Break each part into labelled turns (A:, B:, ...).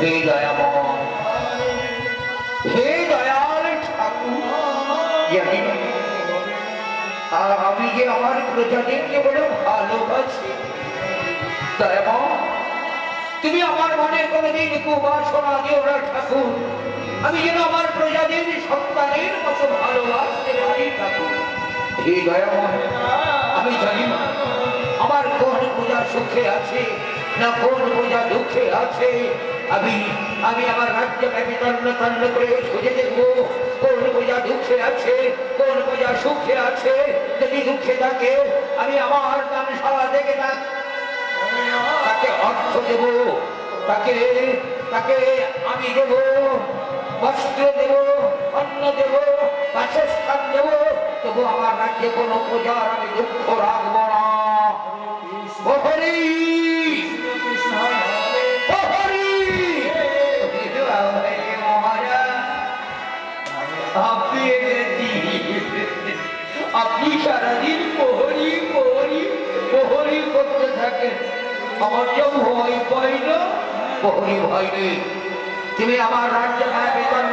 A: হে দয়াময়, হে দয়াল ঠাকুর, জানি না আর আমি যে আমার প্রজাদেরকে বলে ভালোবাসি। দয়াময়, তুমি আমার মনে কোনোদিন কুবাসনা দিও না ঠাকুর, আমি যেন আমার প্রজাদের সন্তানের মতো ভালোবাসতে পারি ঠাকুর। হে দয়াময়, আমি জানি না আমার কোন পূজা সুখে আছে না কোন পূজা দুঃখে আছে। আমি আমার রাজ্য ব্যাপী তন্ন তন্ন করে খুঁজে দেখবো কোন পূজা দুঃখে আছে কোন পূজা সুখে আছে। যদি দুঃখে থাকে আমি আমার দানশালা থেকে তাকে অর্থ দেব, তাকে আমি দেব, বস্ত্র দেব, অন্ন দেব, বাসস্থান দেব। তবু আমার রাজ্যে কোনো পূজার আমি দুঃখ রাখবো না। আপনি সারাদিন প্রহরী প্রহরী প্রহরী করতে থাকেন, আমার যে ভয় পাই না, প্রহরী ভয় নেই। তুমি আমার রাজ্য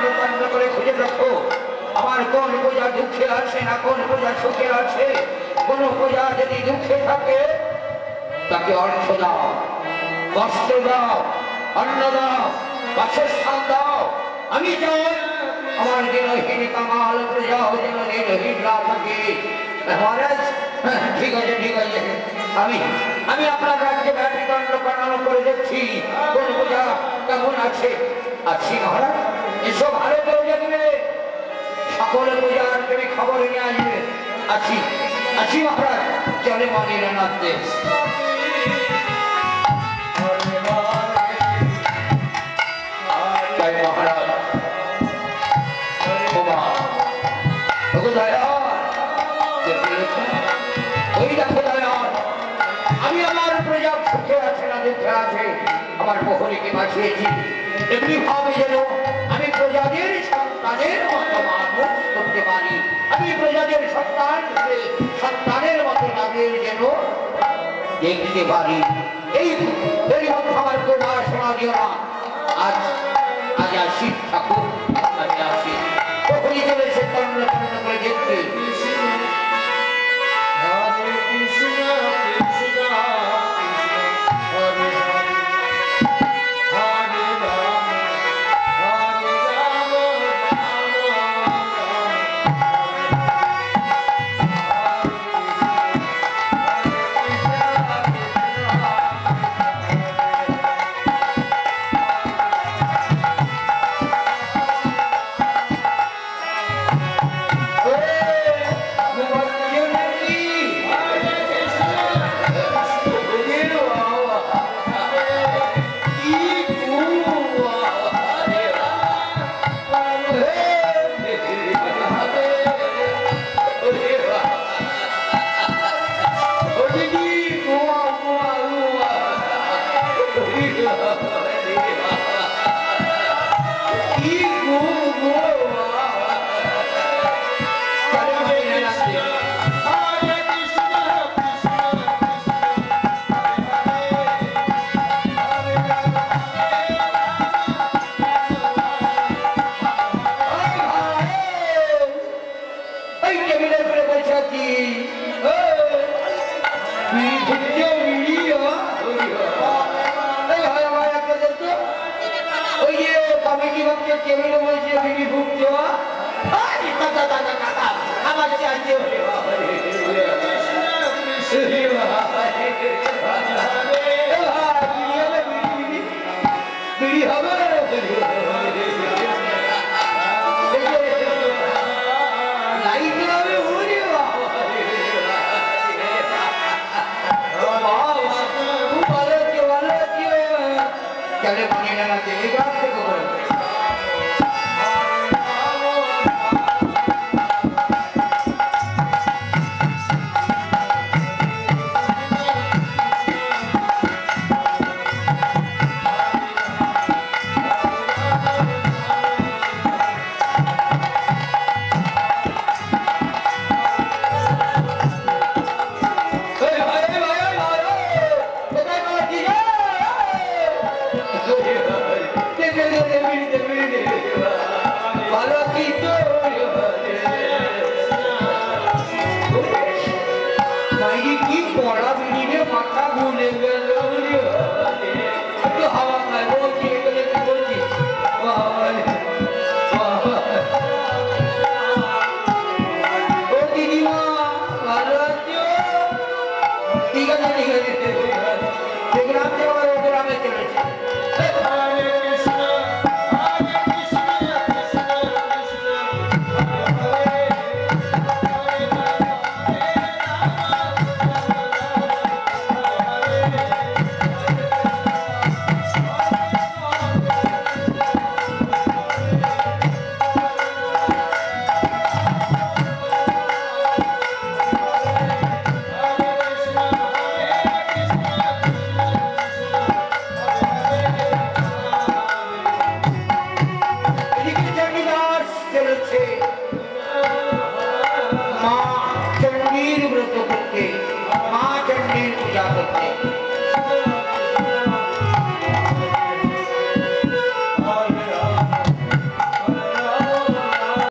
A: তন্ন করে খুঁজে রাখো আমার কোন পূজা দুঃখে আছে না কোন পূজা সুখে আছে। কোন পূজা যদি দুঃখে থাকে তাকে অর্থ দাও, বস্ত্র দাও, অন্ন দাও, বাসস্থান দাও। আমি চাই আমার দিনহীন কামাল প্রজাও যেন দিনহীন না থাকে। মহারাজ, ঠিক আছে ঠিক আছে, আমি আপনার রাজ্যে ব্যাপী দণ্ড প্রণাম করে দেখছি কোন পূজা কেমন আছে। আছি মহারাজ, এসব ভালো করে দেখবে, সকল পূজার তুমি খবর নিয়ে আসবে। আছি মহারাজ, চলে মনের নাচতে। মহারাজ আমি আমার প্রজা সুখে আছে না দুঃখে আছে আমার প্রহরীকে বাঁচিয়েছি এমনি ভাবে যেন আমি প্রজাদের সন্তানের মতো মানুষ করতে পারি। আমি প্রজাদের সন্তানের মতো তাদের যেন দেখতে পারি। এই আমার কুবাসনা দিও না। আজ আসি ঠাকুর, আমি আসি। প্রহরী চলে সে তন্ন তন্ন করে দেখতে। ভালো কি কি পড়া বেরিয়ে মাথা ভুলে গেল একটু হাওয়া খায় বলছি এখানে কি বলছি ও দিদিমা ভালো আছো ঠিক আছে গ্রাম থেকে ও গ্রামে চলেছে এদিকে জানিদাস চলেছে